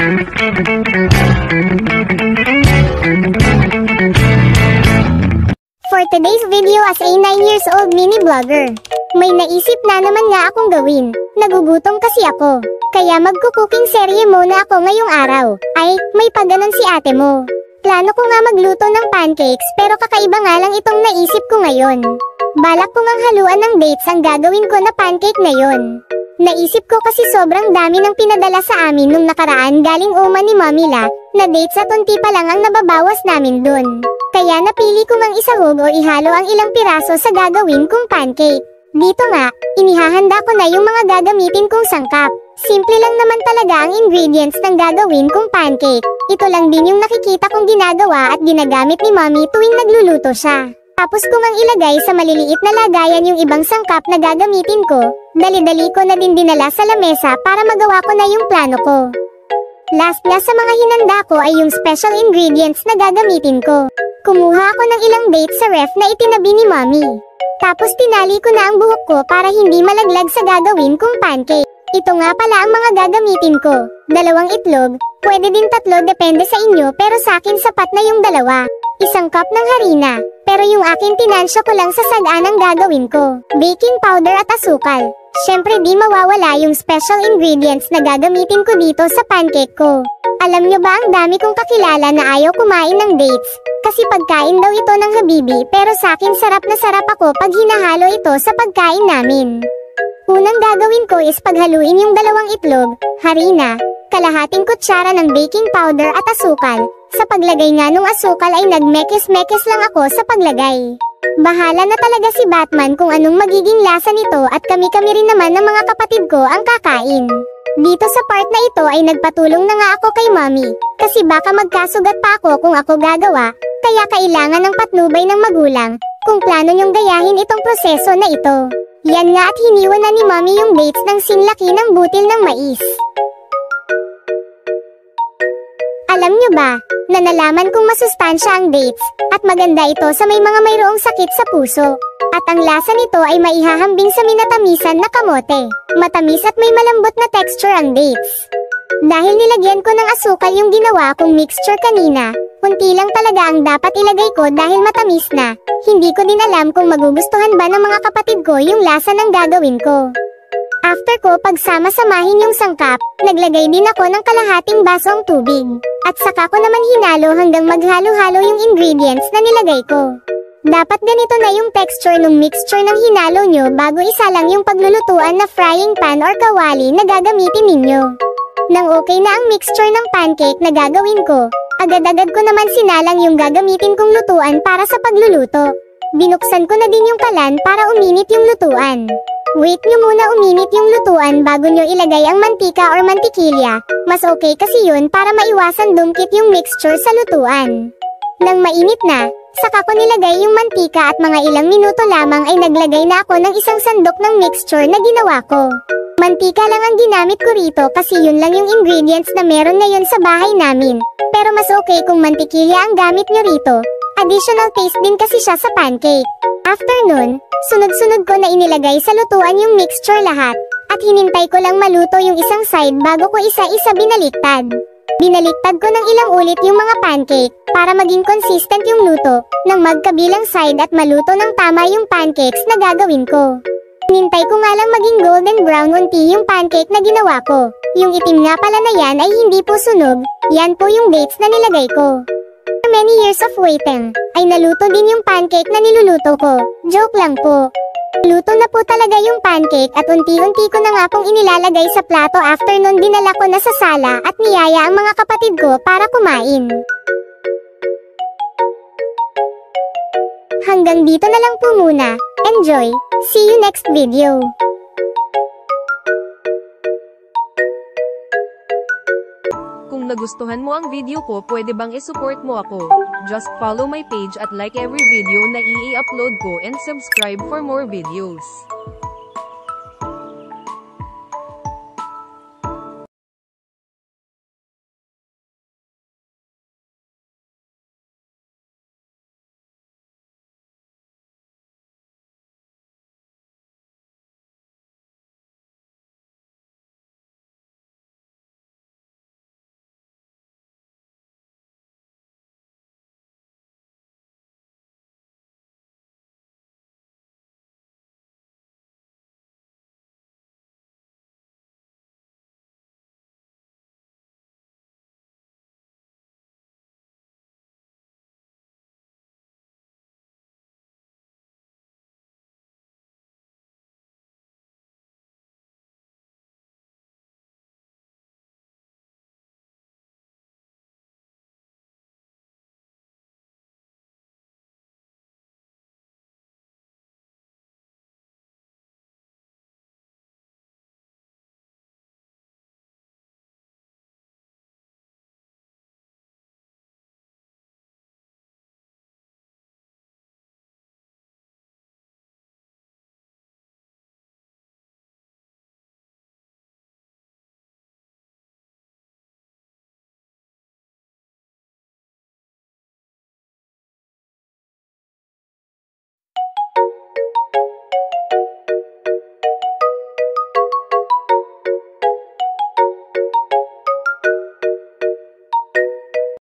For today's video as a 9 years old mini vlogger, may naisip na naman nga akong gawin. Nagugutom kasi ako. Kaya magkukuking serye muna ako ngayong araw. Ay, may pagganon si ate mo. Plano ko nga magluto ng pancakes pero kakaiba nga lang itong naisip ko ngayon. Balak ko ngang haluan ng dates ang gagawin ko na pancake na yon. Naisip ko kasi sobrang dami ng pinadala sa amin nung nakaraan galing Oma ni Mamila, na dates at unti pa lang ang nababawas namin dun. Kaya napili ko ngang isahog o ihalo ang ilang piraso sa gagawin kong pancake. Dito nga, inihahanda ko na yung mga gagamitin kong sangkap. Simple lang naman talaga ang ingredients ng gagawin kong pancake. Ito lang din yung nakikita kong ginagawa at ginagamit ni Mommy tuwing nagluluto siya. Tapos ko ngang ilagay sa maliliit na lagayan yung ibang sangkap na gagamitin ko. Dali-dali ko na din dinala sa lamesa para magawa ko na yung plano ko. Last na sa mga hinanda ko ay yung special ingredients na gagamitin ko. Kumuha ako ng ilang dates sa ref na itinabi ni Mommy. Tapos tinali ko na ang buhok ko para hindi malaglag sa gagawin kong pancake. Ito nga pala ang mga gagamitin ko. 2 itlog, pwede din 3 depende sa inyo pero sa akin sapat na yung 2. 1 cup ng harina, pero yung akin tinansya ko lang sa sagaan ang gagawin ko. Baking powder at asukal. Syempre di mawawala yung special ingredients na gagamitin ko dito sa pancake ko. Alam nyo ba ang dami kong kakilala na ayaw kumain ng dates? Kasi pagkain daw ito ng habibi pero sa akin sarap na sarap ako pag hinahalo ito sa pagkain namin. Unang gagawin ko is paghaluin yung 2 itlog, harina, kalahating kutsara ng baking powder at asukal. Sa paglagay nga nung asukal ay nagmekis-mekis lang ako sa paglagay. Bahala na talaga si Batman kung anong magiging lasa nito at kami-kami rin naman ng mga kapatid ko ang kakain. Dito sa part na ito ay nagpatulong na nga ako kay Mommy, kasi baka magkasugat pa ako kung ako gagawa, kaya kailangan ng patnubay ng magulang, kung plano niyong gayahin itong proseso na ito. Yan nga at hiniwa na ni Mommy yung dates ng sinlaki ng butil ng mais. Alam nyo ba, na nalaman kong masustansya ang dates, at maganda ito sa may mga mayroong sakit sa puso. At ang lasa nito ay maihahambing sa minatamisan na kamote. Matamis at may malambot na texture ang dates. Dahil nilagyan ko ng asukal yung ginawa kong mixture kanina, kunti lang talaga ang dapat ilagay ko dahil matamis na. Hindi ko din alam kung magugustuhan ba ng mga kapatid ko yung lasa ng gagawin ko. After ko pagsama-samahin yung sangkap, naglagay din ako ng kalahating basong tubig. At saka ko naman hinalo hanggang maghalo-halo yung ingredients na nilagay ko. Dapat ganito na yung texture ng mixture ng hinalo nyo bago isalang yung paglulutuan na frying pan or kawali na gagamitin ninyo. Nang okay na ang mixture ng pancake na gagawin ko, agad-agad ko naman sinalang yung gagamitin kong lutuan para sa pagluluto. Binuksan ko na din yung kalan para uminit yung lutuan. Wait nyo muna uminit yung lutuan bago nyo ilagay ang mantika or mantikilya. Mas okay kasi yun para maiwasan dumkit yung mixture sa lutuan. Nang mainit na, saka ko nilagay yung mantika at mga ilang minuto lamang ay naglagay na ako ng 1 sandok ng mixture na ginawa ko. Mantika lang ang ginamit ko rito kasi yun lang yung ingredients na meron ngayon sa bahay namin. Pero mas okay kung mantikilya ang gamit nyo rito. Additional taste din kasi siya sa pancake. After nun, sunod-sunod ko na inilagay sa lutuan yung mixture lahat. At hinintay ko lang maluto yung isang side bago ko isa-isa binaliktad. Binaliktad ko ng ilang ulit yung mga pancake para maging consistent yung luto ng magkabilang side at maluto ng tama yung pancakes na gagawin ko. Hinintay ko nga lang maging golden brown unti yung pancake na ginawa ko. Yung itim nga pala na yan ay hindi po sunog, yan po yung dates na nilagay ko. After many years of waiting, ay naluto din yung pancake na niluluto ko. Joke lang po. Luto na po talaga yung pancake at unti-unti ko na nga pong inilalagay sa plato. After nun dinala ko na sa sala at niyaya ang mga kapatid ko para kumain. Hanggang dito na lang po muna. Enjoy! See you next video! Kung nagustuhan mo ang video ko, pwede bang i-support mo ako? Just follow my page at like every video na i-upload ko and subscribe for more videos.